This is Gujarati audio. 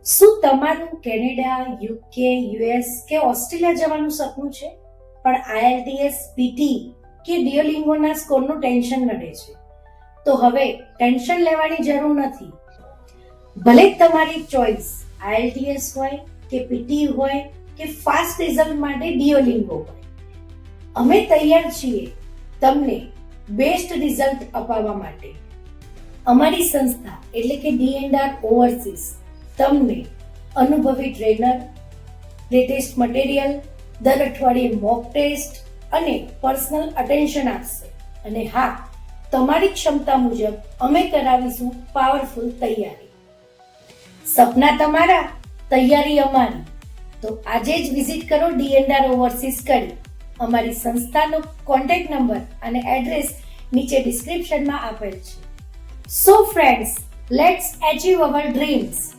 શું તમારું કેનેડા, યુકે, યુએસ કે ઓસ્ટ્રેલિયા જવાનું સપનું છે, પણ આઈએલટીએસ, પીટી કે ડ્યુઓલિંગોના સ્કોરનું ટેન્શન નડે છે? તો હવે ટેન્શન લેવાની જરૂર નથી. ભલે તમારી ચોઇસ આઈએલટીએસ હોય કે પીટી હોય કે ફાસ્ટ રિઝલ્ટ માટે ડ્યુઓલિંગો હોય, અમે તૈયાર છીએ તમને બેસ્ટ રિઝલ્ટ અપાવવા માટે. અમારી સંસ્થા એટલે કે ડી&આર ઓવરસીઝ તમને અનુભવી ટ્રેનર, લેટેસ્ટ મટીરિયલ, દર અઠવાડિયે મોક ટેસ્ટ અને પર્સનલ અટેન્શન આપશે. અને હા, તમારી ક્ષમતા મુજબ અમે કરાવીશું પાવરફુલ તૈયારી. સપના તમારા, તૈયારી અમારી. તો આજે જ વિઝિટ કરો ડી&આર ઓવરસીઝ કરી. અમારી સંસ્થાનો કોન્ટેક્ટ નંબર અને એડ્રેસ નીચે ડિસ્ક્રિપ્શનમાં આપેલ છે. So friends, let's achieve our dreams.